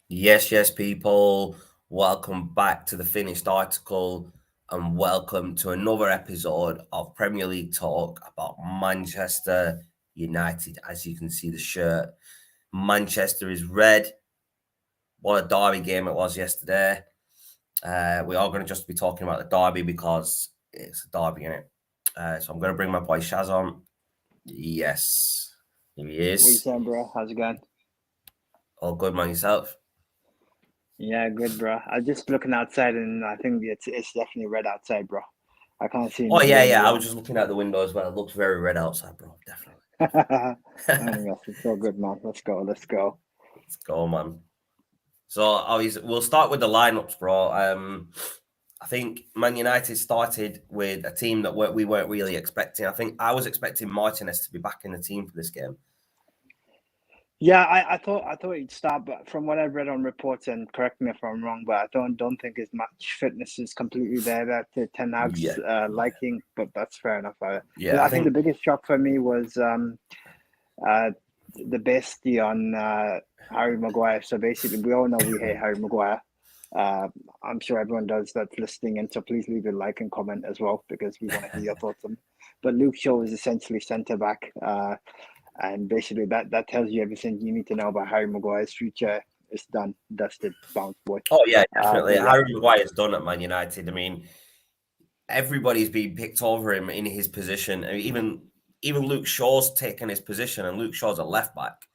Yes, people. Welcome back to the finished article and welcome to another episode of Premier League Talk about Manchester United. As you can see, the shirt, Manchester is red. What a derby game it was yesterday. We are going to just be talking about the derby because it's a derby, in it. So I'm going to bring my boy Shaz on. Yes, here he What you is. saying, bro? How's it going? All good, man, yourself? Yeah, good, bro. I was just looking outside, and I think it's definitely red outside, bro. I can't see Oh, any yeah, blue yeah. I anywhere. was just looking out the window as well. It looks very red outside, bro. Definitely. Anyways, it's all good, man. Let's go. Let's go. Let's go, man. So obviously, we'll start with the lineups, bro. I think Man United started with a team that we weren't really expecting. I think I was expecting Martinez to be back in the team for this game. Yeah, I thought he'd start, but from what I've read on reports, and correct me if I'm wrong, but I don't think his match fitness is completely there. That Ten Hag's Yeah, liking, but that's fair enough. yeah. I I think the think biggest shock for me was uh, the bestie on Harry Maguire. So basically, we all know we hate Harry Maguire. Uh, I'm sure everyone does that's listening, and so please leave a like and comment as well because we want to hear your thoughts on. But Luke Shaw is essentially centre back, and basically that tells you everything you need to know about Harry Maguire's future. It's done, dusted, bounce boy. Oh yeah, definitely. But yeah, Harry Maguire's done at Man United. I mean, everybody's been picked over him in his position. I mean, even Luke Shaw's taken his position, and Luke Shaw's a left back.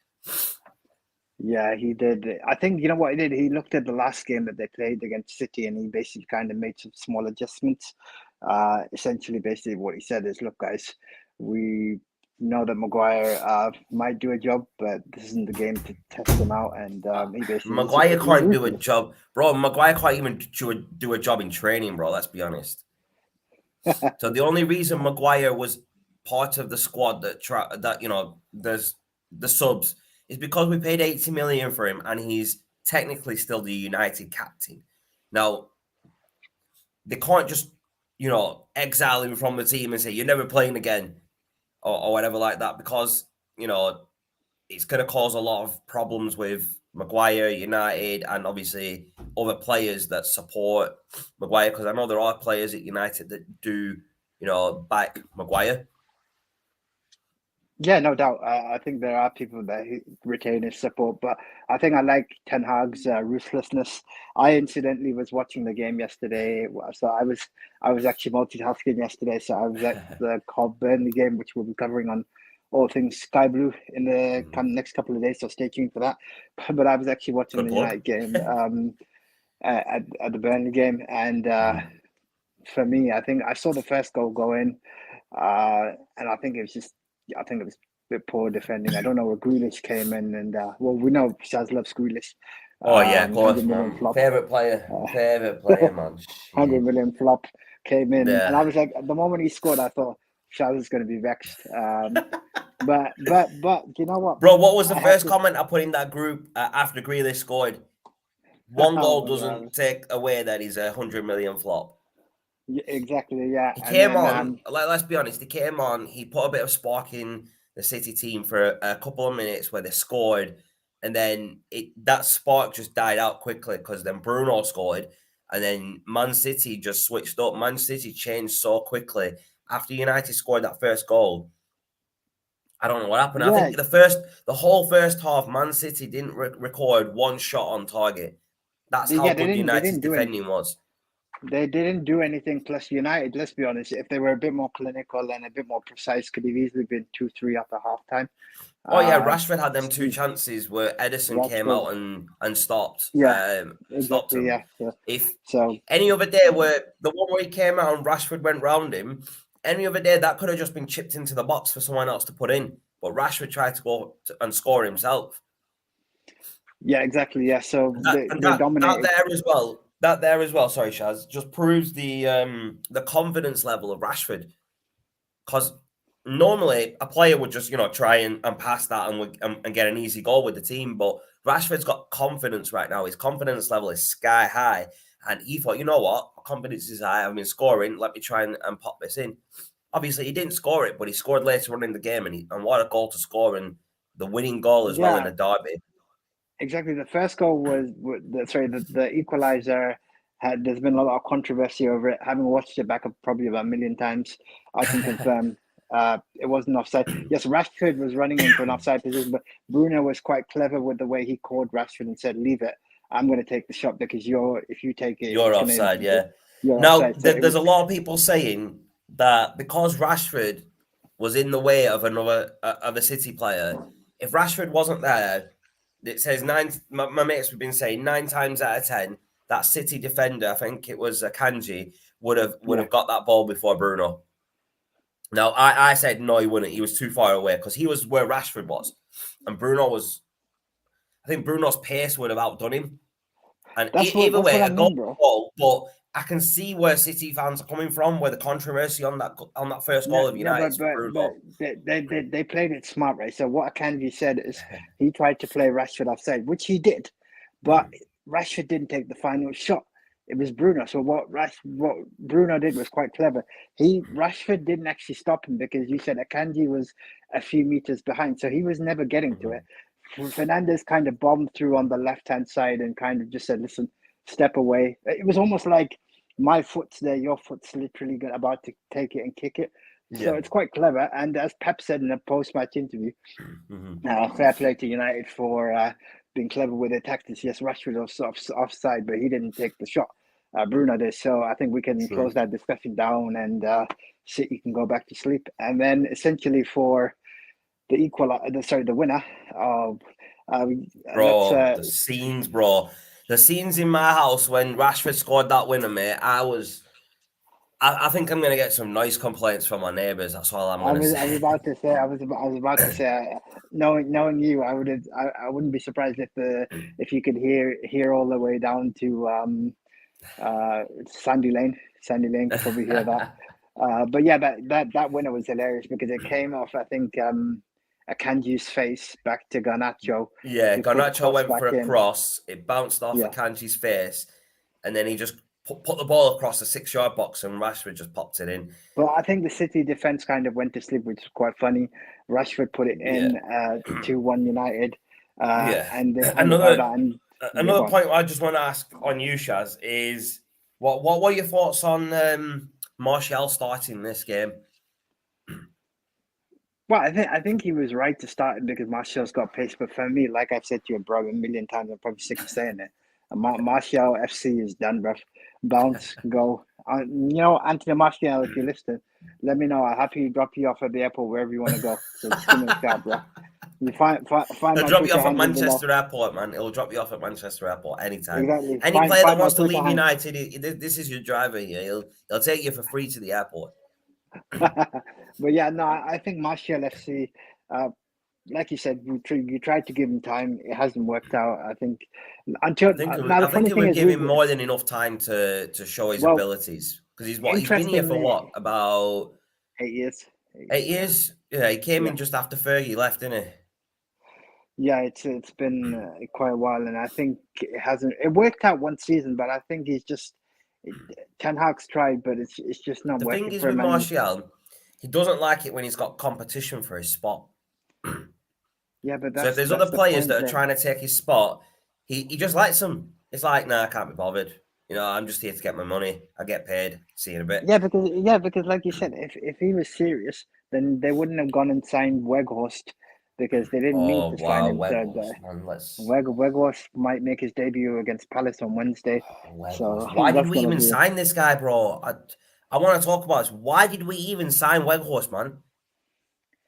yeah, he did. I think you know what he did. He looked at the last game that they played against City, and he basically kind of made some small adjustments. Essentially, basically, what he said is, "Look, guys, we know that Maguire might do a job, but this isn't the game to test him out." And he basically Maguire he's can't do a ruthless. job, bro. Maguire can't even do a job in training, bro. Let's be honest. So the only reason Maguire was part of the squad that there's the subs is because we paid 80 million for him, and he's technically still the United captain. Now they can't just exile him from the team and say you're never playing again or whatever like that because you know it's going to cause a lot of problems with Maguire, United, and obviously other players that support Maguire. Because I know there are players at United that do, back Maguire. Yeah, no doubt. I think there are people that retain his support, but I think I like Ten Hag's ruthlessness. I incidentally was watching the game yesterday, so I was actually multitasking yesterday. So I was at the Cobb Burnley game, which we'll be covering on all things Sky Blue in the next couple of days. So stay tuned for that. But I was actually watching Good the plug. United game at the Burnley game, and for me, I think I saw the first goal go in, and I think it was just, I think it was a bit poor defending. I don't know where Grealish came in, and well, we know Shaz loves Grealish, Oh yeah, of 100 course, million man. flop, Favorite uh, player, man. 100 Shit. million flop came in, and I Yeah. was like, the moment he scored, I thought Shaz is going to be vexed. But you know what? Bro, what was the I have first to. comment I put in that group after Grealish scored? One Oh goal my God. doesn't take away that he's 100 million flop. Yeah, exactly, yeah, He and came then on, like, let's be honest, he came on, he put a bit of spark in the City team for a couple of minutes where they scored, and then that spark just died out quickly because then Bruno scored, and then Man City just switched up. Man City changed so quickly after United scored that first goal. I don't know what happened. I yeah, think the whole first half, Man City didn't record one shot on target. That's how yeah, good they United's didn't do anything. defending was. They didn't do anything. Plus, United, let's be honest, if they were a bit more clinical and a bit more precise, could have easily been 2-3 after halftime. Oh yeah, Uh, Rashford had them two chances where Edison came Rashford, out and yeah, stopped exactly, him. yeah. So, If so any other day where the one where he came out and Rashford went round him, any other day that could have just been chipped into the box for someone else to put in. But Rashford tried to go and score himself. yeah, exactly, yeah. So And that and they that dominated. there as well. That there as well. Sorry, Shaz. Just proves the confidence level of Rashford. Because normally a player would just try and pass that and get an easy goal with the team, but Rashford's got confidence right now. His confidence level is sky high, and he thought, you know what, my confidence is high. I've been scoring. Let me try and pop this in. Obviously, he didn't score it, but he scored later on in the game, and what a goal to score and the winning goal as well in Yeah, a derby. Exactly. The first goal was the equalizer. There's been a lot of controversy over it. Having watched it back probably about a million times, I can confirm it wasn't offside. Yes, Rashford was running into an offside position, but Bruno was quite clever with the way he called Rashford and said, "Leave it. I'm going to take the shot because if you take it, You're it's going offside, to yeah. you're Now, offside." So it there's was a lot of people saying that because Rashford was in the way of of a City player, if Rashford wasn't there, it says nine. My mates have been saying 9 times out of 10 that City defender, I think it was Kanji, would yeah. have got that ball before Bruno. Now, I said no, he wouldn't. He was too far away because he was where Rashford was, and Bruno was. I think Bruno's pace would have outdone him. And either That's way, what I a goal, mean, bro. but I can see where City fans are coming from, where the controversy on that first No, goal of no, United but is for Bruno. they played it smart, right? So what Akanji said is he tried to play Rashford offside, which he did, but Rashford didn't take the final shot. It was Bruno. So what Bruno did was quite clever. Rashford didn't actually stop him because you said Akanji was a few meters behind, so he was never getting to it. Fernandez kind of bombed through on the left hand side and kind of just said, "Listen, step away." It was almost like my foot's there, your foot's literally about to take it and kick it. So Yeah. it's quite clever. And as Pep said in a post-match interview, Mm-hmm. fair play to United for being clever with their tactics. Yes, Rashford was offside, but he didn't take the shot. Bruno did. So I think we can True. close that discussion down and City can go back to sleep. And then essentially for the winner of let's Bro, the scenes, bro. The scenes in my house when Rashford scored that winner, mate, I think I'm going to get some noise complaints from my neighbours. That's all I'm going to I was say. about to say I was about to say knowing you I wouldn't be surprised if you could hear all the way down to Sandy Lane could probably hear that but yeah that winner was hilarious because it came off I think Akanji's face back to Garnacho Yeah, who put the Garnacho cross went back for a in. cross. It bounced off Yeah, Akanji's face, and then he just put the ball across the 6-yard box, and Rashford just popped it in. but I think the City defense kind of went to sleep, which is quite funny. Rashford put it Yeah, in 2-1 United, yeah. and they hung about Another that. And yeah, go another on. point I just want to ask on you, Shaz, is what were your thoughts on Martial starting this game? Well, I think he was right to start it because Martial's got pace. But for me, like I've said to you, bro, a million times, I'm probably sick of saying it. Martial FC is done, bro. Bounce, go. Anthony Martial, if you're listening, let me know. I'll happily drop you off at the airport wherever you want to go. So just give me a shout, bro. You find He'll my drop you Twitter off at handle below. Manchester Airport, man. He'll drop you off at Manchester Airport anytime. Exactly. Any Find player that find my wants to Twitter leave handle. United, this is your driver here. He'll take you for free to the airport. But yeah, no, I think Martial FC, uh, like you said, you tried to give him time. It hasn't worked out. I think until now. I The think funny it thing would is, give him more than enough time to show his well, abilities because he's been here for interestingly, what, about 8 years. 8 years? Yeah, he came Yeah, in just after Fergie left, didn't he? yeah. It's been quite a while, and I think it hasn't. It worked out one season, but I think he's just it, Ten Hag's tried, but it's just not The thing working is for with him. And Martial, he doesn't like it when he's got competition for his spot. yeah, but So if there's other that's the players point, that are bro. trying to take his spot, he just likes them. It's like, nah, I can't be bothered. I'm just here to get my money. I get paid. See you in a bit. Yeah, because like you said, if he was serious, then they wouldn't have gone and signed Weghorst because they didn't need Oh to sign wow, him. Weghorst, man. Weghorst might make his debut against Palace on Wednesday, so Weghorst. Why did that's we gonna even be it. sign this guy, bro? I want to talk about this. Why did we even sign Weghorst, man?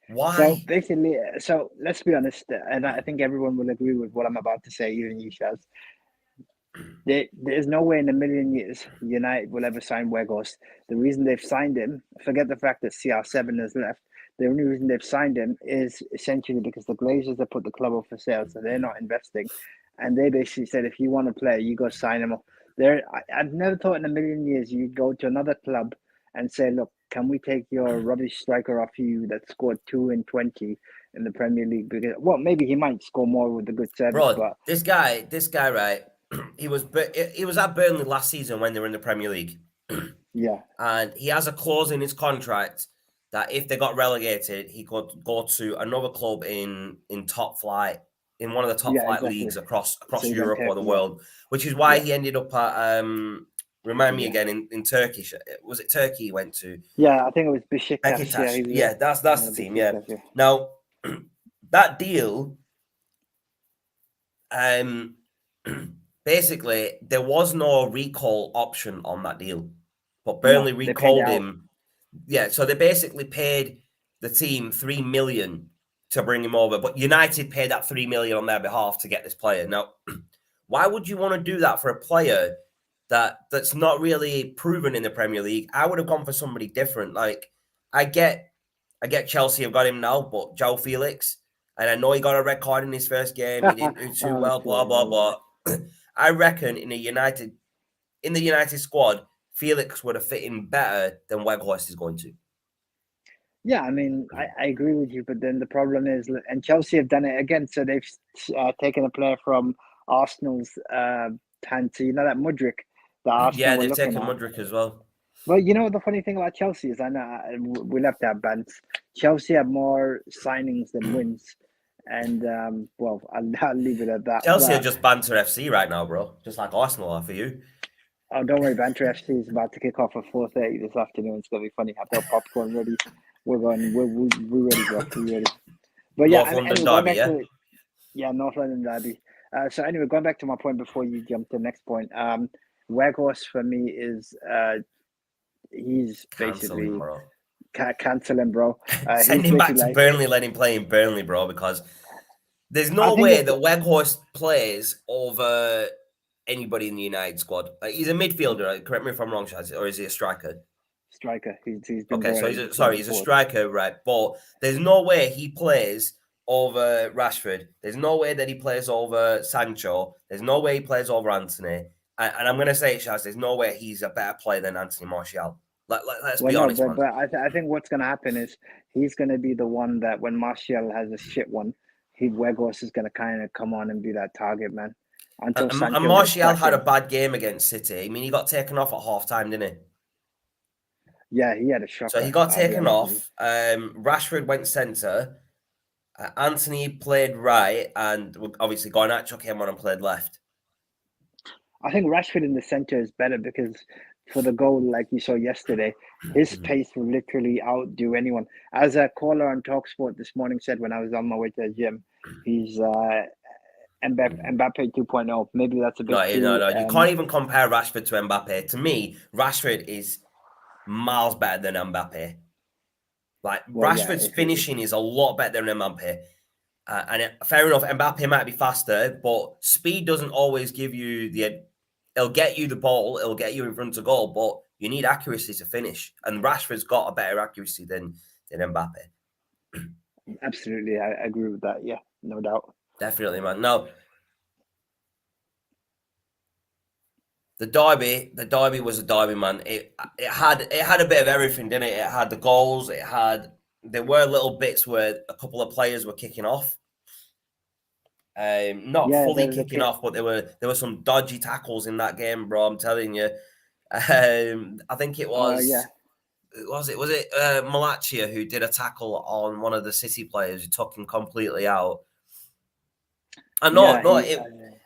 So Why? basically, so let's be honest, and I think everyone will agree with what I'm about to say, even you, Shaz. There's no way in a million years United will ever sign Weghorst. The reason they've signed him, forget the fact that CR7 has left. The only reason they've signed him is essentially because the Glazers have put the club up for sale, so they're not investing. And they basically said, if you want to play, you go sign him. I've never thought in a million years you'd go to another club and say, look, can we take your rubbish striker off you that scored 2 in 20 in the Premier League? Because, well, maybe he might score more with the good service, Bro, but this guy, right? He was at Burnley last season when they were in the Premier League, yeah. and he has a clause in his contract that if they got relegated, he could go to another club in top flight. in one of the top Yeah, flight exactly. leagues across So he's on Europe or the Turkey. world, which is why Yeah. he ended up at remind me Yeah. again in Turkish. Was it Turkey he went to? Yeah, I think it was Besiktas. Yeah, Besiktas. he was Yeah, that's the team. Yeah. Besiktas. Yeah. Now that deal, basically there was no recall option on that deal, but Burnley No, they paid recalled out. him. Yeah, so they basically paid the team 3 million to bring him over, but United paid that 3 million on their behalf to get this player. Now, why would you want to do that for a player that's not really proven in the Premier League? I would have gone for somebody different. Like, I get Chelsea have got him now, but Joe Felix, and I know he got a red card in his first game. He didn't do too well, Honestly, blah blah blah. I reckon in the United squad, Felix would have fit in better than Weghorst is going to. yeah, I mean, I agree with you, but then the problem is, and Chelsea have done it again. So they've taken a player from Arsenal's hand to, that Mudryk, that Arsenal Yeah, were they've looking taken at. Mudryk as well. Well, you know what the funny thing about Chelsea is, I know we left that bants. Chelsea have more signings than wins, and well, I'll leave it at that. Chelsea are But just banter FC right now, bro. Just like Arsenal are for you. oh, don't worry, Banter FC is about to kick off at 4:30 this afternoon. It's gonna be funny. I've got popcorn ready. We're going. We're ready, bro. We're ready. But yeah, North London anyway, going derby, back yeah? to North London derby. So anyway, going back to my point before you jump to the next point. Weghorst for me is he's Cancel him, basically bro. cancel him, bro. Send He's him back basically to like, Burnley, let him play in Burnley, bro, because there's I no think way it's that Weghorst plays over anybody in the United squad. He's a midfielder, right? Correct me if I'm wrong, Shaz, or is he a striker? striker. He's been Okay, brought so in to sorry, centre he's a forward. striker, right? But there's no way he plays over Rashford. There's no way that he plays over Sancho. There's no way he plays over Anthony. And I'm going to say it, Shaz, there's no way he's a better player than Anthony Martial. Let's Well, be no, honest, but man. I think what's gonna happen is he's gonna be the one that when Martial has a shit one, Weghorst is gonna kind of come on and be that target man until And Sancho gets Martial had a cracking. bad game against City. I mean, he got taken off at half time, didn't he? Yeah, he had a So he shocker. got I'll be taken honest with you. off. Rashford went centre. Anthony played right, and obviously Garnacho came on and played left. I think Rashford in the center is better because for the goal, like you saw yesterday, his pace will literally outdo anyone. As a caller on Talksport this morning said when I was on my way to the gym, he's Mbappe 2.0. Maybe that's a bit No, no, too. no. You can't even compare Rashford to Mbappe. To me, Rashford is miles better than Mbappe. Like Well, yeah, Rashford's finishing is a lot better than Mbappe. Fair enough, Mbappe might be faster, but speed doesn't always give you the. It'll get you the ball, it'll get you in front of goal, but you need accuracy to finish. And Rashford's got a better accuracy than Mbappe. absolutely. I agree with that. Yeah, no doubt. Definitely, man. Now, the derby was a derby, man. It had a bit of everything, didn't it? It had the goals. There were little bits where a couple of players were kicking off. Not Yeah, fully kicking off, but there were some dodgy tackles in that game, bro. I'm telling you. I think it yeah, was Malacia who did a tackle on one of the City players who took him completely out. And yeah.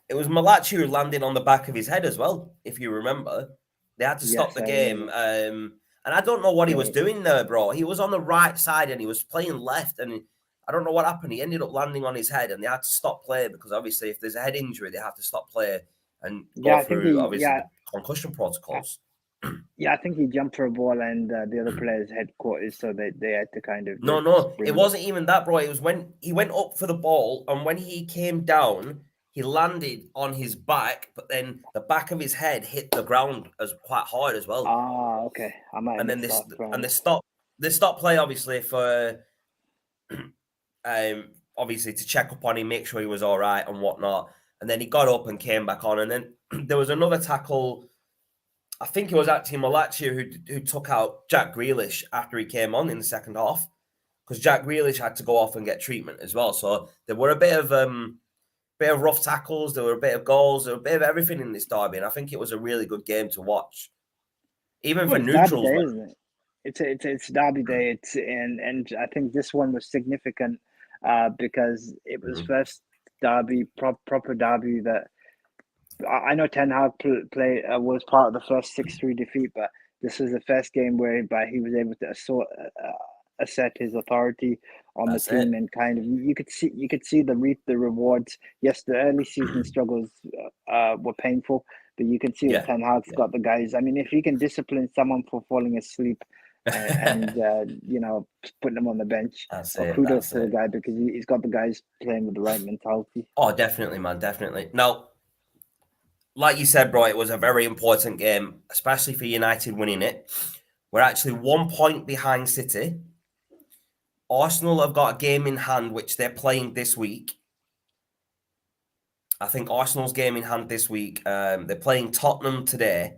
it was Malachi who landed on the back of his head as well, if you remember. They had to stop Yes, the I game. remember. And I don't know what he was Yeah, doing there, bro. He was on the right side and he was playing left. And I don't know what happened. He ended up landing on his head and they had to stop play because obviously if there's a head injury, they have to stop play and go yeah. I think through, he. obviously, Yeah, the concussion protocols. yeah. I think he jumped for a ball and the other players' headquarters, so they had to kind of just No, it bring. wasn't even that, bro. It was when he went up for the ball, and when he came down, he landed on his back, but then the back of his head hit the ground as quite hard as well. Ah, okay. I might have And then missed that. Fair enough. they stopped play obviously for obviously to check up on him, make sure he was all right and whatnot. And then he got up and came back on, and then there was another tackle. I think it was actually Malachi who took out Jack Grealish after he came on in the second half. Because Jack Grealish had to go off and get treatment as well. So there were a bit of rough tackles, there were a bit of goals, there were a bit of everything in this derby, and I think it was a really good game to watch, even Well, for it's Derby neutrals. Day, isn't it? It's Derby Day. It's and I think this one was significant because it was first derby, proper derby that I know Ten Hag was part of the first 6-3 defeat, but this was the first game whereby he was able to assert his authority on the That's it. team, and kind of you could see the reap the rewards. Yes, the early season struggles were painful, but you can see that Yeah. Ten Hag's got the guys. I mean, if he can discipline someone for falling asleep and putting them on the bench, That's well, it. kudos That's to the it. guy, because he's got the guys playing with the right mentality. Oh, definitely, man. Definitely. Now, like you said, bro, it was a very important game, especially for United winning it. We're actually 1 point behind City. Arsenal have got a game in hand, which they're playing this week. I think Arsenal's game in hand this week. They're playing Tottenham today.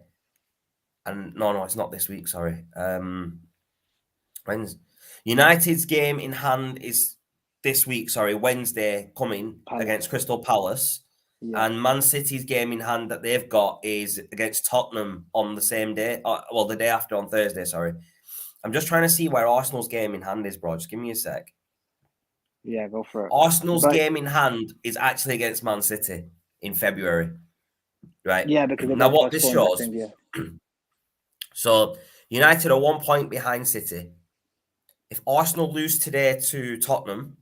And no, it's not this week. Sorry. When's United's game in hand is this week. Sorry, Wednesday coming Palace. against Crystal Palace. Yeah. And Man City's game in hand that they've got is against Tottenham on the same day. Well, the day after, on Thursday, sorry. I'm just trying to see where Arsenal's game in hand is, bro. Just give me a sec. Yeah, go for it. Arsenal's But game in hand is actually against Man City in February. Right? yeah, because it Now, got what this postponed, I shows... think, yeah. So, United are 1 point behind City. If Arsenal lose today to Tottenham,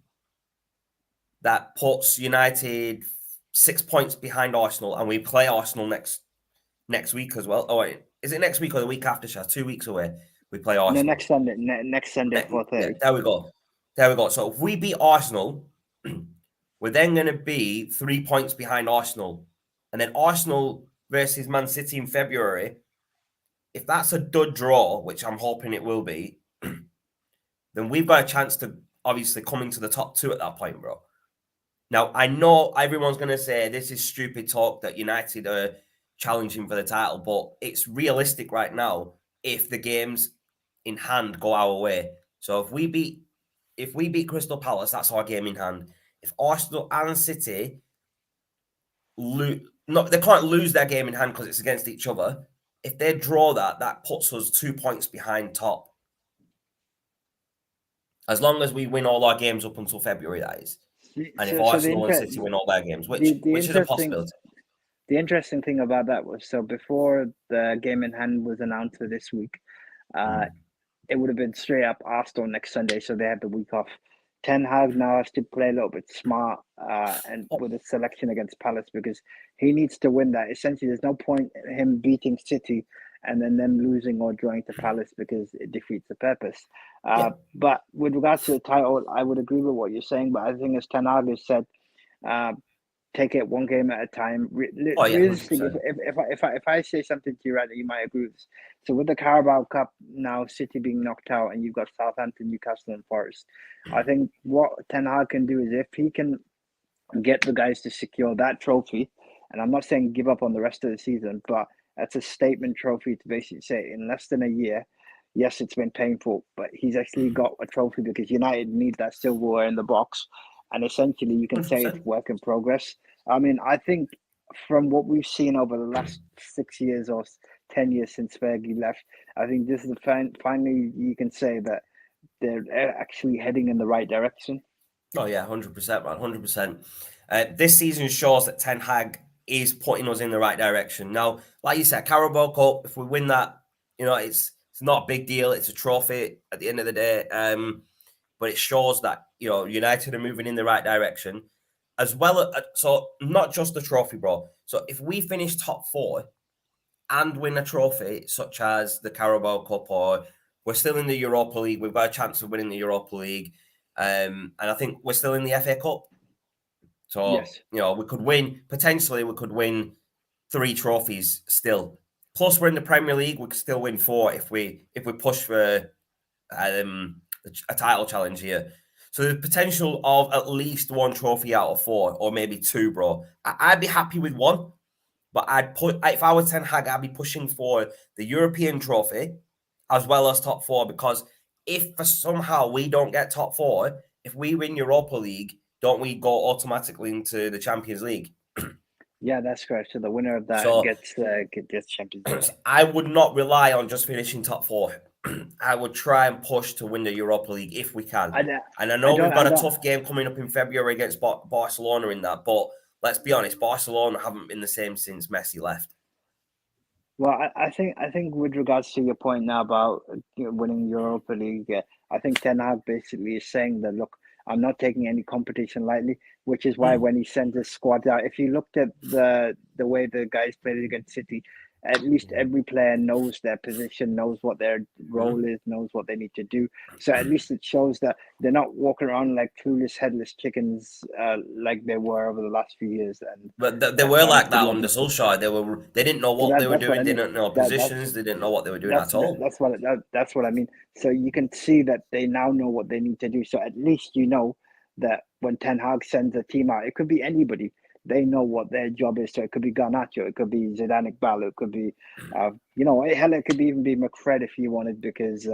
that puts United 6 points behind Arsenal, and we play Arsenal next week as well. Oh wait, is it next week or the week after? 2 weeks away. We play Arsenal. No, next Sunday. Next Sunday, 4:30. Yeah, there we go. There we go. So if we beat Arsenal, we're then going to be 3 points behind Arsenal, and then Arsenal versus Man City in February. If that's a dud draw, which I'm hoping it will be, then we've got a chance to obviously come into the top 2 at that point, bro. Now, I know everyone's going to say this is stupid talk that United are challenging for the title, but it's realistic right now if the games in hand go our way. So if we beat Crystal Palace, that's our game in hand. If Arsenal and City they can't lose their game in hand because it's against each other. If they draw that puts us 2 points behind top. As long as we win all our games up until February, that is. And if Arsenal and City win all their games, which is a possibility. The interesting thing about that was, so before the game in hand was announced for this week, it would have been straight up Arsenal next Sunday, so they had the week off. Ten Hag now has to play a little bit smart and with his selection against Palace, because he needs to win that. Essentially, there's no point in him beating City and then them losing or drawing to Palace, because it defeats the purpose. But with regards to the title, I would agree with what you're saying, but I think, as Ten Hag has said, take it one game at a time. Realistically, if I say something to you right now, you might agree with this. So with the Carabao Cup now, City being knocked out, and you've got Southampton, Newcastle, and Forest, I think what Ten Hag can do is, if he can get the guys to secure that trophy, and I'm not saying give up on the rest of the season, but that's a statement trophy to basically say, in less than a year, yes, it's been painful, but he's actually got a trophy, because United need that silverware in the box. And essentially, you can say it's work in progress. I mean, I think from what we've seen over the last 6 years or 10 years since Fergie left, I think this is finally you can say that they're actually heading in the right direction. Oh yeah, 100%, man, 100%. This season shows that Ten Hag is putting us in the right direction. Now, like you said, Carabao Cup, if we win that, it's not a big deal. It's a trophy at the end of the day. But it shows that, United are moving in the right direction, as well. So not just the trophy, bro. So if we finish top 4 and win a trophy, such as the Carabao Cup, or we're still in the Europa League, we've got a chance of winning the Europa League. And I think we're still in the FA Cup. So, yes, we could win 3 trophies still. Plus, we're in the Premier League. We could still win 4 if we push for a title challenge here. So the potential of at least 1 trophy out of 4, or maybe 2, bro. I'd be happy with 1, but if I were Ten Hag, I'd be pushing for the European trophy as well as top 4, because if for somehow we don't get top 4, if we win Europa League, don't we go automatically into the Champions League? Yeah, that's correct. So the winner of that gets Champions League. I would not rely on just finishing top 4. I would try and push to win the Europa League if we can. I, And I I know don't, we've I got a don't. tough game coming up in February against Barcelona in that, but let's be honest, Barcelona haven't been the same since Messi left. Well, I think with regards to your point now about winning Europa League, I think Ten Hag basically is saying that look, I'm not taking any competition lightly, which is why when he sent his squad out, if you looked at the way the guys played against City, at least every player knows their position, knows what their role is, knows what they need to do. So at least it shows that they're not walking around like clueless, headless chickens, like they were over the last few years, and But they they're were starting like to that look. under Solskjaer. They didn't know So what they were that's what doing. I They mean. didn't know That's positions. They didn't know what they were doing at all. that's what I mean. So you can see that they now know what they need to do. So at least you know that when Ten Hag sends a team out, it could be anybody. They know what their job is. So it could be Garnacho, it could be Zidane Iqbal, it could be, hell, it could even be McFred if you wanted, because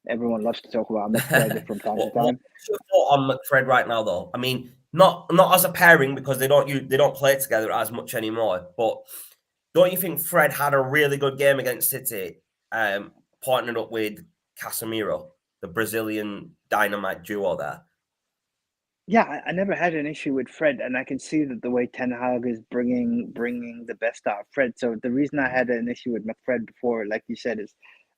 everyone loves to talk about McFred from time to time. What's your thought on McFred right now, though? I mean, not as a pairing because they don't play together as much anymore. But don't you think Fred had a really good game against City, partnered up with Casemiro, the Brazilian dynamite duo there? Yeah, I never had an issue with Fred, and I can see that the way Ten Hag is bringing the best out of Fred. So the reason I had an issue with McFred before, like you said, is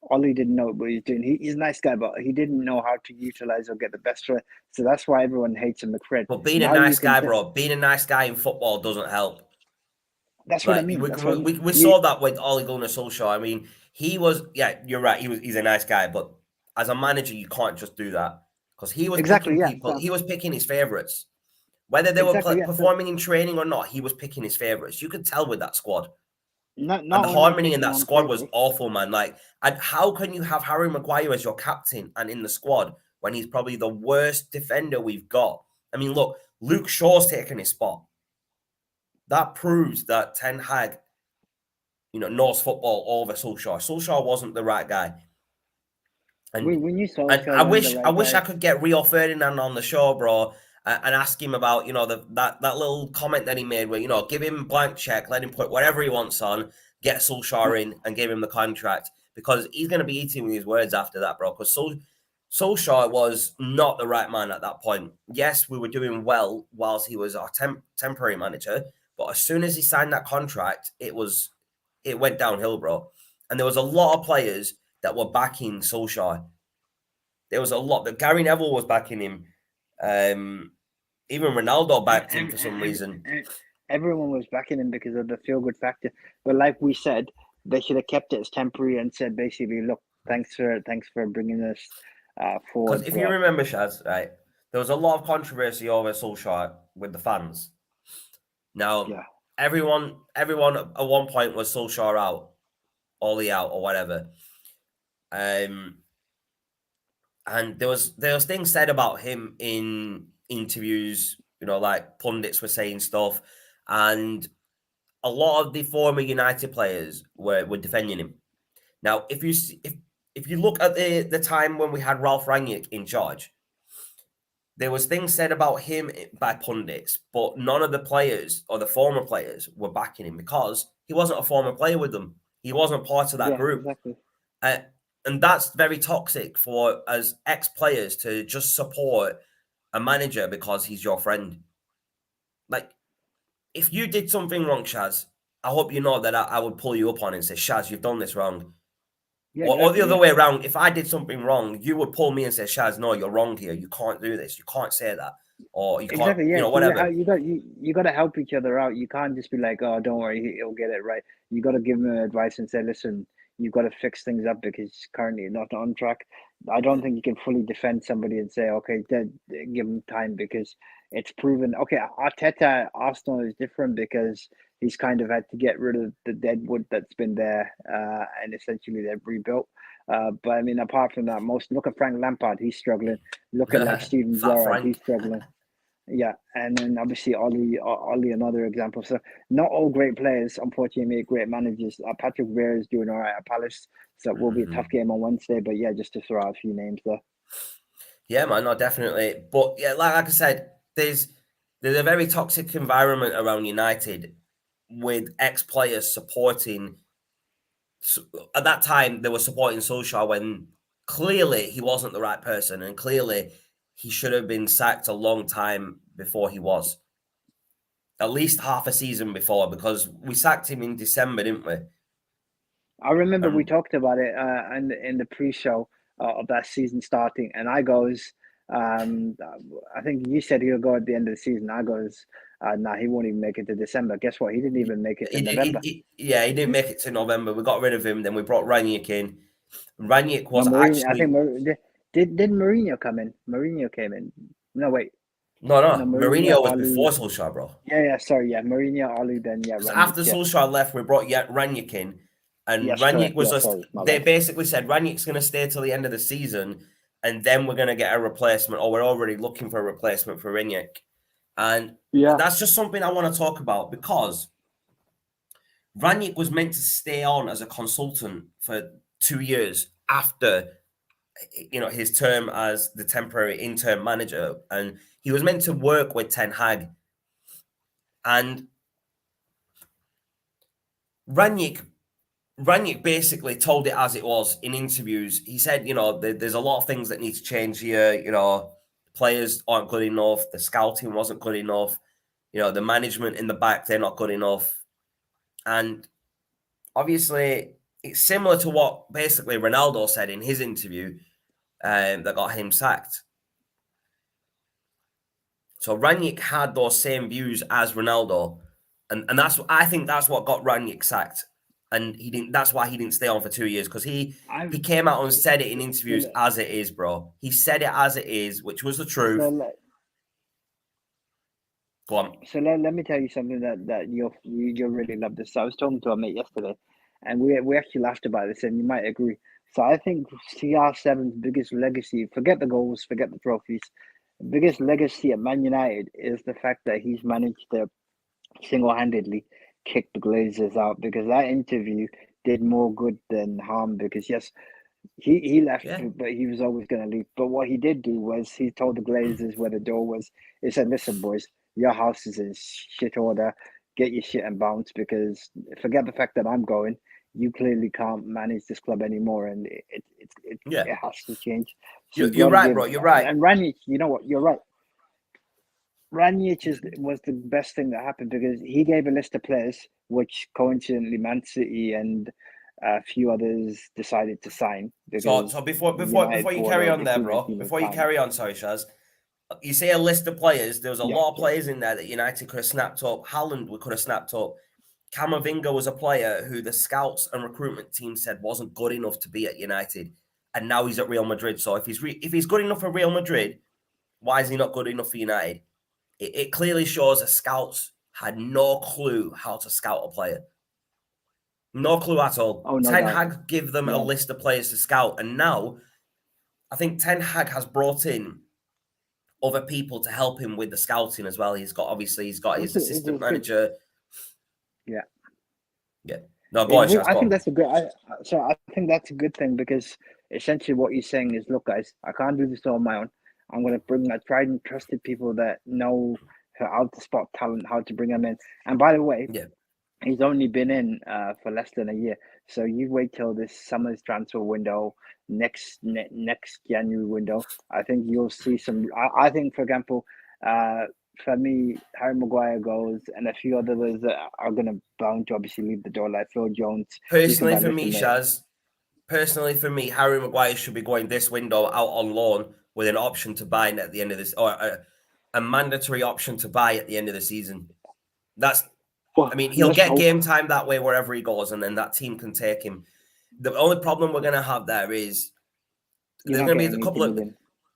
Ollie didn't know what he was doing. He's a nice guy, but he didn't know how to utilize or get the best for it. So that's why everyone hates him, McFred. But being a Now you nice can. guy, bro, being a nice guy in football doesn't help. That's what I Like mean. That's what I mean. we saw that with Ole Gunnar Solskjaer. I mean, he was you're right. He's a nice guy, but as a manager, you can't just do that because he was Exactly. picking Yeah. people. So He was picking his favorites, whether they were exactly. Yeah. So performing in training or not. He was picking his favorites. You could tell with that squad, and not the only harmony in picking that on squad was favorites. awful, man. Like, and how can you have Harry Maguire as your captain and in the squad when he's probably the worst defender we've got? I mean, look, Luke Shaw's taken his spot. That proves that Ten Hag knows football over Solskjaer. Solskjaer wasn't the right guy. And We knew and Solskjaer weren't the I right wish I guy. could get Rio Ferdinand on the show, bro, and ask him about that little comment that he made where give him blank check, let him put whatever he wants on, get Solskjaer in, and give him the contract because he's going to be eating with his words after that, bro. Because Solskjaer was not the right man at that point. Yes, we were doing well whilst he was our temporary manager, but as soon as he signed that contract, it went downhill, bro. And there was a lot of players that were backing Solskjaer. There was a lot that Gary Neville was backing him. Even Ronaldo backed him for some reason. Everyone was backing him because of the feel good factor. But like we said, they should have kept it as temporary and said basically, look, thanks for bringing us Because forward. if you But remember, Shaz, right, there was a lot of controversy over Solskjaer with the fans. Now, yeah, everyone at one point was Solskjaer out, Ollie out, or whatever. And there was things said about him in interviews, like pundits were saying stuff, and a lot of the former United players were defending him. Now, if you look at the time when we had Ralph Rangnick in charge, there was things said about him by pundits, but none of the players or the former players were backing him because he wasn't a former player with them. He wasn't part of that yeah, group. exactly. Uh, and that's very toxic for as ex-players to just support a manager because he's your friend. Like, if you did something wrong, Shaz, I hope you know that I would pull you up on it and say, Shaz, you've done this wrong. Yeah, Or the exactly. other Yeah, way around, if I did something wrong, you would pull me and say, Shaz, no, you're wrong here. You can't do this. You can't say that. Or you can't, exactly. Yeah, so whatever. you got to help each other out. You can't just be like, oh, don't worry, he'll get it right. You got to give him advice and say, listen, you've got to fix things up because currently you're not on track. I don't think you can fully defend somebody and say, okay, give him time because it's proven. Okay, Arteta Arsenal is different because he's kind of had to get rid of the dead wood that's been there, and essentially they've rebuilt. But I mean, apart from that, look at Frank Lampard, he's struggling. Look at like Steven Fat Gerrard, he's Frank. struggling. Yeah, and then obviously Ollie, another example. So not all great players, unfortunately, make great managers. Patrick Vieira is doing all right at Palace, so it will be a tough game on Wednesday. But yeah, just to throw out a few names there. Yeah, man, no, definitely. But yeah, like I said, there's a very toxic environment around United with ex-players supporting. At that time, they were supporting Solskjaer when clearly he wasn't the right person, and clearly he should have been sacked a long time before he was. At least half a season before, because we sacked him in December, didn't we? I remember we talked about it in the pre-show of that season starting, and I goes, I think you said he'll go at the end of the season. I goes, nah, he won't even make it to December. Guess what? He didn't even make it to November. He didn't make it to November. We got rid of him. Then we brought Ranić in. Ranić No, was Mourinho. I actually think did Mourinho come in? Mourinho came in. No, wait. no. No, Mourinho, Mourinho was Olu. before Solskjaer, bro. Yeah, sorry, yeah, Mourinho, Olu, then yeah, Because Ranić, after yeah. Solskjaer left, we brought Ranić in, and Yes, Ranić correct. was Yeah, sorry, my they bad. basically said Ranić's going to stay till the end of the season, and then we're going to get a replacement, or we're already looking for a replacement for Ranić. And Yeah, that's just something I want to talk about, because Ranić was meant to stay on as a consultant for 2 years after his term as the temporary interim manager, and he was meant to work with Ten Hag. And Ranić basically told it as it was in interviews. He said, there's a lot of things that need to change here. Players aren't good enough. The scouting wasn't good enough. The management in the back, they're not good enough. And obviously, it's similar to what basically Ronaldo said in his interview that got him sacked. So Ranić had those same views as Ronaldo. And I think that's what got Ranić sacked. And he didn't. That's why he didn't stay on for 2 years, because he came out and said it in interviews as it is, bro. He said it as it is, which was the truth. Go on. So let me tell you something that you'll really love this. So I was talking to a mate yesterday, and we actually laughed about this, and you might agree. So I think CR7's biggest legacy, forget the goals, forget the trophies, biggest legacy at Man United is the fact that he's managed to single-handedly kick the Glazers out, because that interview did more good than harm, because yes, he left, but he was always going to leave. But what he did do was he told the Glazers where the door was. He said, listen, boys, your house is in shit order. Get your shit and bounce, because forget the fact that I'm going. You clearly can't manage this club anymore, and it has to change. So you're right, bro. You're right. And Ranić, you know what? You're right. Ranić was the best thing that happened, because he gave a list of players, which coincidentally Man City and a few others decided to sign. So before you carry on there, bro, before you carry on, sorry, Shaz, you say a list of players. There was a lot of players in there that United could have snapped up. Haaland we could have snapped up. Camavinga was a player who the scouts and recruitment team said wasn't good enough to be at United, and now he's at Real Madrid. So if he's good enough for Real Madrid, why is he not good enough for United? It clearly shows the scouts had no clue how to scout a player. No clue at all. Oh, no Ten doubt. Hag give them a list of players to scout, and now I think Ten Hag has brought in other people to help him with the scouting as well. He's got his assistant manager. Yeah. No, go on, Shaz, I think that's a good. I think that's a good thing, because essentially what you're saying is, look, guys, I can't do this all on my own. I'm going to bring my tried and trusted people that know how to spot talent, how to bring them in. And by the way, he's only been in for less than a year. So you wait till this summer's transfer window, next January window. I think you'll see some. I think, for example, for me, Harry Maguire goes, and a few others that are going to bound to obviously leave the door, like Phil Jones. Personally, for me, Shaz, Harry Maguire should be going this window out on loan with an option to buy at the end of this, or a mandatory option to buy at the end of the season. He'll get game time that way wherever he goes, and then that team can take him. The only problem we're going to have there is there's going to be a couple of.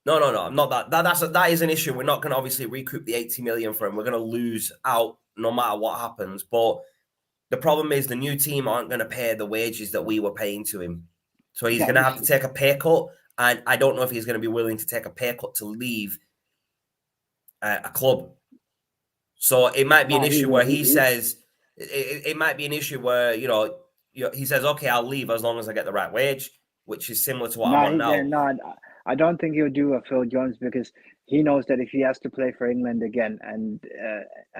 No, not that. That is an issue. We're not going to obviously recoup the 80 million for him. We're going to lose out no matter what happens. But the problem is the new team aren't going to pay the wages that we were paying to him. So he's going to have to take a pay cut. And I don't know if he's going to be willing to take a pay cut to leave a club. So it might be an issue where he says, it might be an issue where, he says, okay, I'll leave as long as I get the right wage, which is similar to what I'm on now. No, I don't think he'll do a Phil Jones, because he knows that if he has to play for England again, and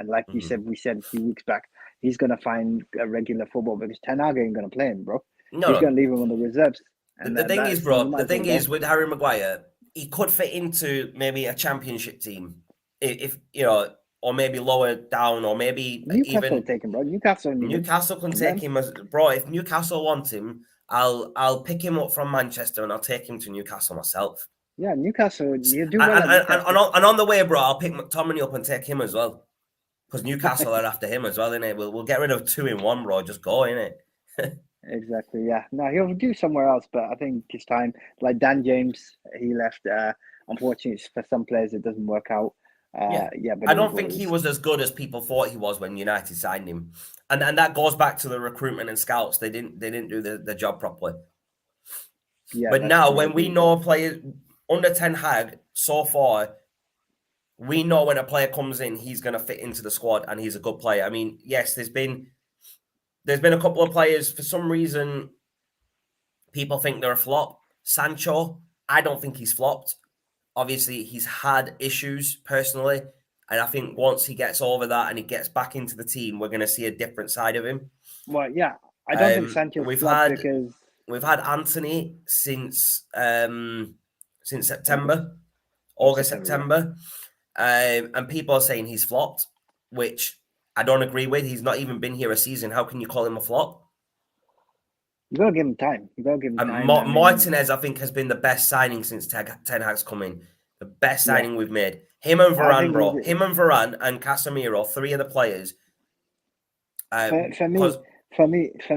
like you said, we said a few weeks back, he's going to find a regular football, because Ten Hag ain't going to play him, bro. He's going to leave him on the reserves. And The thing is, that's you bro, might the as well thing is go. with Harry Maguire, he could fit into maybe a championship team if you know, or maybe lower down, or maybe Newcastle even take him, bro. Newcastle need him. Newcastle can Let take 'em- him as bro. If Newcastle want him, I'll pick him up from Manchester and I'll take him to Newcastle myself. Yeah, Newcastle. You do And well at Newcastle. and on the way, bro, I'll pick McTominay up and take him as well. Because Newcastle are after him as well, innit? We'll get rid of 2 in 1, bro. Just go, innit? Exactly. Yeah. No, he'll do somewhere else, but I think it's time. Like Dan James, he left. Unfortunately, for some players, it doesn't work out. Yeah. Yeah, but I it is don't what think it he is. was as good as people thought he was when United signed him. And that goes back to the recruitment and scouts. They didn't do the job properly. Yeah, But that's now true. I when agree we with that. know players under Ten Hag so far, we know when a player comes in, he's gonna fit into the squad and he's a good player. I mean, yes, there's been a couple of players for some reason people think they're a flop. Sancho, I don't think he's flopped. Obviously, he's had issues personally. And I think once he gets over that and he gets back into the team, we're going to see a different side of him. Well, yeah, I don't think Sancho's We've flopped had because Anthony since September, August, September. Yeah, September, and people are saying he's flopped, which I don't agree with. He's not even been here a season. How can you call him a flop? you gotta give him time. You gotta give him And time. I mean, Martinez, I think, has been the best signing since Ten Hag's come in. The best yeah, signing we've made. Him and I Varane, think bro. Him and Varane and Casemiro, 3 of the players. for me, Because for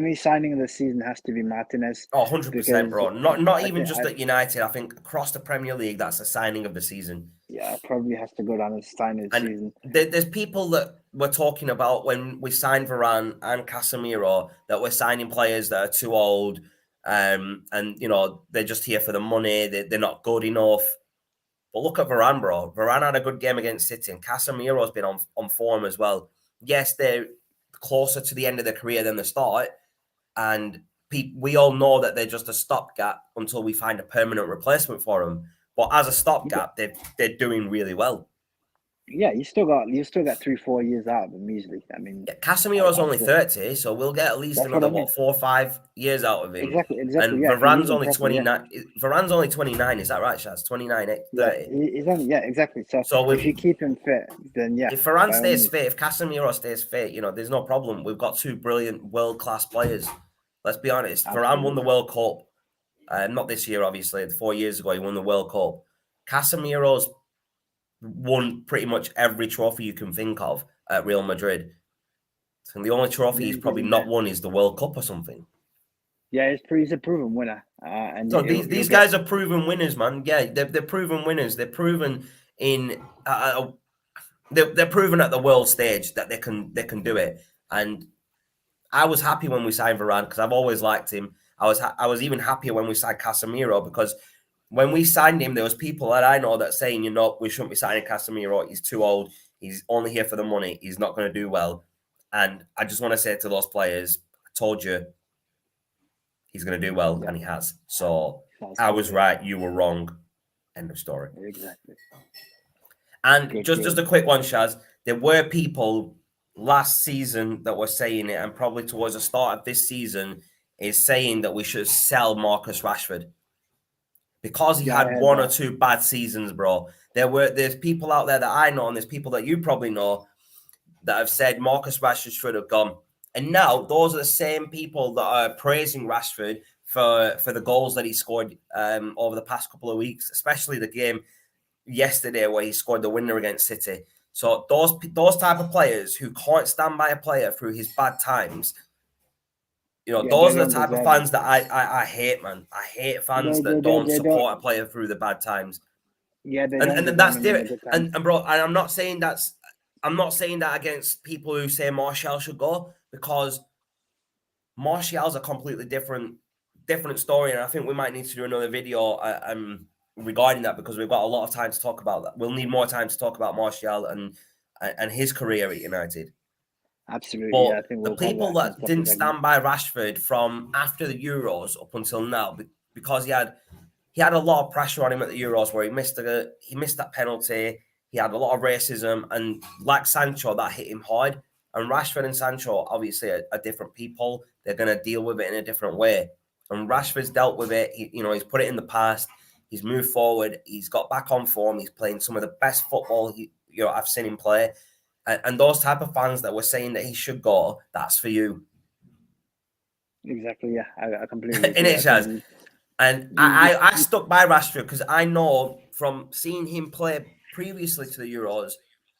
me, signing of the season has to be Martinez 100%, because bro. Not I even think just at United. I think across the Premier League, that's the signing of the season. yeah, probably has to go down as signing of the And season. there's people that we're talking about when we signed Varane and Casemiro that we're signing players that are too old, and you know they're just here for the money. They're not good enough. But look at Varane, bro. Varane had a good game against City, and Casemiro's been on form as well. Yes, they're closer to the end of their career than the start, and we all know that they're just a stopgap until we find a permanent replacement for them. But as a stopgap, they're doing really well. Yeah, you still got 3-4 years out of him easily. I mean, Yeah, Casemiro's only that's 30, so we'll get at least that's what I another mean. 4 or 5 years out of him. Exactly. And Yeah, if you use Varane's him only properly, yeah, 29. Varane's only 29, is that right, Shaz? 29, yeah, 30. he's only exactly. So So if you keep him fit, then yeah, if Varane by all stays means, fit, if Casemiro stays fit, you know, there's no problem. We've got 2 brilliant world-class players. Let's be honest. Varane won absolutely. the World Cup. Not this year, obviously. 4 years ago, he won the World Cup. Casemiro's won pretty much every trophy you can think of at Real Madrid. And the only trophy he's probably Yeah, not won is the World Cup or something. yeah, he's a proven winner, and So he'll these get. guys are proven winners, man. Yeah, they're proven winners. They're proven in they're proven at the world stage that they can do it. And I was happy when we signed Varane because I've always liked him. I was even happier when we signed Casemiro because when we signed him, there was people that I know that saying, you know, we shouldn't be signing Casemiro. He's too old. He's only here for the money. He's not going to do well. And I just want to say to those players, I told you he's going to do well, Yeah, and he has. So that's I good. was right. You were wrong. End of story. Exactly. And Good, just good. a quick one, Shaz. There were people last season that were saying it, and probably towards the start of this season, is saying that we should sell Marcus Rashford because he Yeah, I had heard 1 or that. 2 bad seasons, bro. There's people out there that I know, and there's people that you probably know that have said Marcus Rashford should have gone. And now those are the same people that are praising Rashford for the goals that he scored over the past couple of weeks, especially the game yesterday where he scored the winner against City. So those type of players who can't stand by a player through his bad times, you know, Yeah, they those are the don't type of deserve it. fans that I hate, man. I hate fans They that don't they don't. support a player through the bad times. Yeah, they don't And deserve that's him in the different. good times. And bro, and I'm not saying that against people who say Martial should go because Martial's a completely different story, and I think we might need to do another video regarding that because we've got a lot of time to talk about that. We'll need more time to talk about Martial and his career at United. Absolutely, yeah. But I think the we'll cover people that in a that separate didn't segment. stand by Rashford from after the Euros up until now, because he had a lot of pressure on him at the Euros where he missed that penalty. He had a lot of racism, and like Sancho, that hit him hard. And Rashford and Sancho obviously are different people. They're going to deal with it in a different way. And Rashford's dealt with it. He's put it in the past. He's moved forward. He's got back on form. He's playing some of the best football I've seen him play. And those type of fans that were saying that he should go, that's for you. Exactly. Yeah, I completely In agree. it, Shaz. And I stuck by Rashford because I know from seeing him play previously to the Euros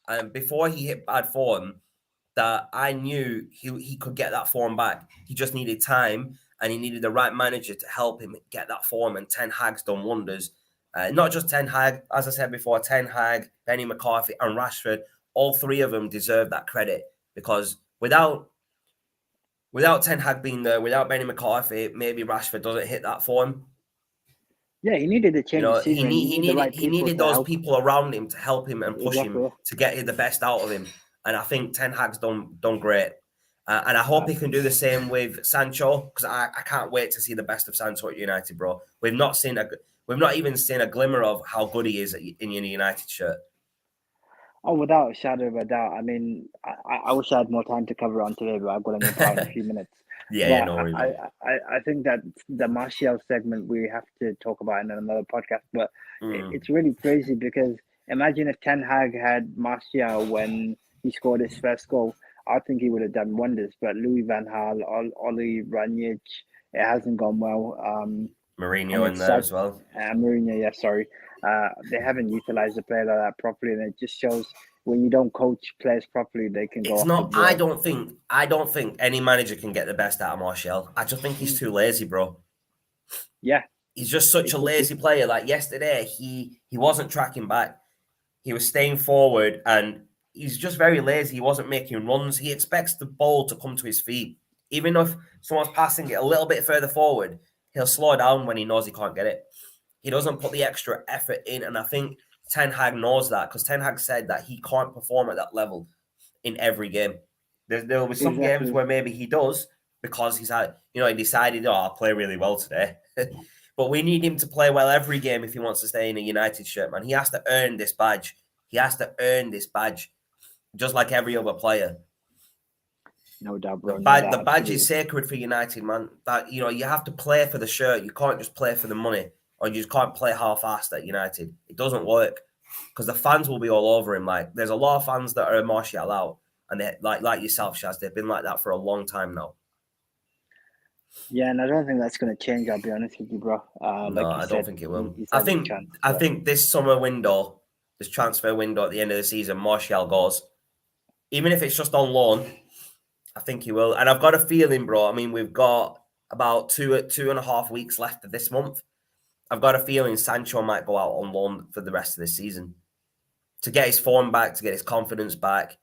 and before he hit bad form that I knew he could get that form back. He just needed time and he needed the right manager to help him get that form. And Ten Hag's done wonders. Not just Ten Hag, as I said before, Ten Hag, Benny McCarthy, and Rashford. All three of them deserve that credit because without Ten Hag being there, without Benny McCarthy, maybe Rashford doesn't hit that form. Yeah, he needed to change the scenery. He needed those people around him to help him and push him to get the best out of him. And I think Ten Hag's done great. And I hope he can do the same with Sancho because I can't wait to see the best of Sancho at United, bro. We've not even seen a glimmer of how good he is in your United shirt. Oh, without a shadow of a doubt. I mean, I wish I had more time to cover on today, but I've got to nip out in a few minutes. Yeah, no worries. I think that the Martial segment we have to talk about in another podcast, but it's really crazy because imagine if Ten Hag had Martial when he scored his first goal. I think he would have done wonders. But Louis van Gaal, Oli Ranić, it hasn't gone well. Mourinho in there as well. Mourinho, yeah, sorry. They haven't utilized the player like that properly, and it just shows when you don't coach players properly, they can go. It's not. I don't think any manager can get the best out of Martial. I just think he's too lazy, bro. Yeah, he's just such a lazy player. Like yesterday, he wasn't tracking back. He was staying forward, and he's just very lazy. He wasn't making runs. He expects the ball to come to his feet, even if someone's passing it a little bit further forward. He'll slow down when he knows he can't get it. He doesn't put the extra effort in, and I think Ten Hag knows that because Ten Hag said that he can't perform at that level in every game. There will be some games where maybe he does because he decided, I'll play really well today. But we need him to play well every game if he wants to stay in a United shirt, man. He has to earn this badge. Just like every other player. No doubt, bro. The badge is sacred for United, man. That you have to play for the shirt. You can't just play for the money, or you just can't play half-assed at United. It doesn't work because the fans will be all over him. Like there's a lot of fans that are Martial out, and they like yourself, Shaz. They've been like that for a long time now. Yeah, and I don't think that's going to change. I'll be honest with you, bro. No, I don't think it will. I think this summer window, this transfer window at the end of the season, Martial goes. Even if it's just on loan, I think he will. And I've got a feeling, bro. I mean, we've got about 2.5 weeks left of this month. I've got a feeling Sancho might go out on loan for the rest of the season to get his form back, to get his confidence back,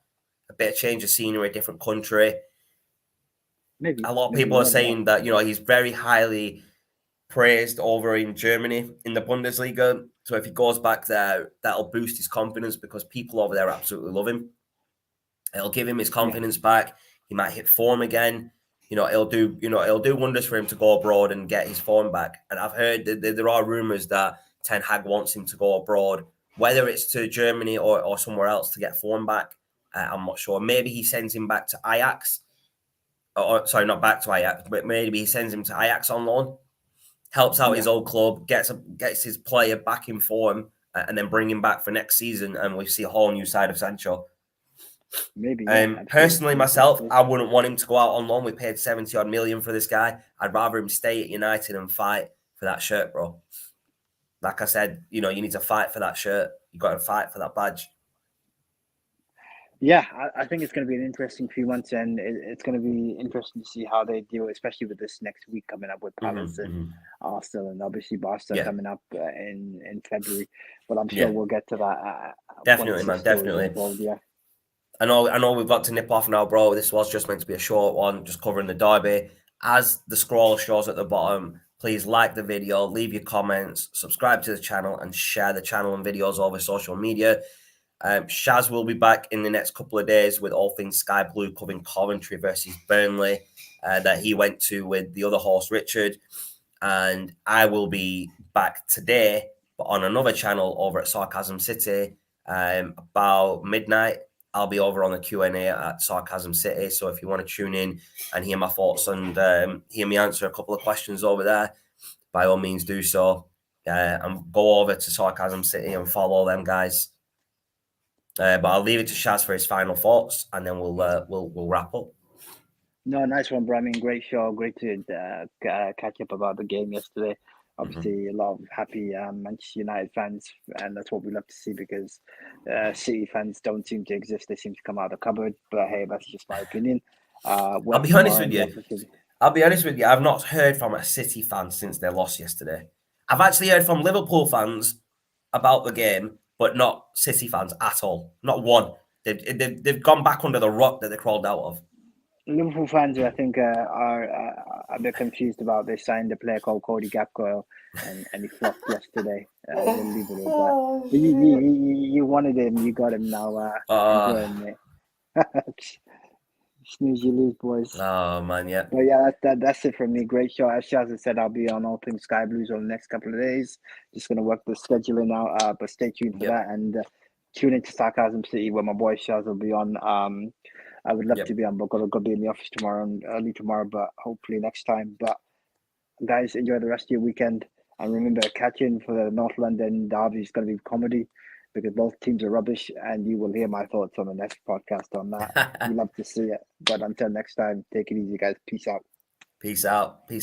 a bit of change of scenery, a different country. Maybe a lot of people are saying that he's very highly praised over in Germany in the Bundesliga. So if he goes back there, that'll boost his confidence because people over there absolutely love him. It'll give him his confidence back. He might hit form again. It'll do wonders for him to go abroad and get his form back. And I've heard that there are rumors that Ten Hag wants him to go abroad, whether it's to Germany or somewhere else to get form back. I'm not sure. Maybe he sends him back to Ajax. Sorry, not back to Ajax, but maybe he sends him to Ajax on loan, helps out his old club, gets his player back in form, and then bring him back for next season, and we see a whole new side of Sancho. Maybe. Personally, myself, I wouldn't want him to go out on loan. We paid 70-odd million for this guy. I'd rather him stay at United and fight for that shirt, bro. Like I said, you need to fight for that shirt. You got to fight for that badge. Yeah, I think it's going to be an interesting few months, and it's going to be interesting to see how they deal, especially with this next week coming up with Palace and Arsenal, and obviously Barca coming up in February. But I'm sure we'll get to that. Definitely, man. Definitely. I know we've got to nip off now, bro. This was just meant to be a short one, just covering the derby. As the scroll shows at the bottom, please like the video, leave your comments, subscribe to the channel, and share the channel and videos over social media. Shaz will be back in the next couple of days with all things Sky Blue covering Coventry versus Burnley that he went to with the other horse, Richard. And I will be back today, but on another channel over at Sarcasm City about midnight. I'll be over on the Q&A at Sarcasm City. So if you want to tune in and hear my thoughts and hear me answer a couple of questions over there, by all means do so. And go over to Sarcasm City and follow them guys. But I'll leave it to Shaz for his final thoughts, and then we'll wrap up. No, nice one, bro. I mean, great show. Great to catch up about the game yesterday. Obviously, a lot of happy Manchester United fans, and that's what we love to see because City fans don't seem to exist. They seem to come out of the cupboard. But hey, that's just my opinion. I'll be honest with you. I've not heard from a City fan since their loss yesterday. I've actually heard from Liverpool fans about the game, but not City fans at all. Not one. They've gone back under the rock that they crawled out of. Liverpool fans, I think, are a bit confused about they signed a player called Cody Gakpo and he flopped yesterday. We'll leave it at that. You wanted him, you got him now. Enjoy him, mate. Snooze, you lose, boys. Oh man, yeah. But yeah, that's it from me. Great show. As Shaz said, I'll be on All Things Sky Blues over the next couple of days. Just gonna work the scheduling out. But stay tuned for that and tune into Sarcasm City where my boy Shaz will be on. I would love to be on, but I've got to be in the office tomorrow and early tomorrow, but hopefully next time. But guys, enjoy the rest of your weekend. And remember, catch in for the North London derby. It's going to be comedy because both teams are rubbish, and you will hear my thoughts on the next podcast on that. We love to see it. But until next time, take it easy, guys. Peace out. Peace out. Peace out.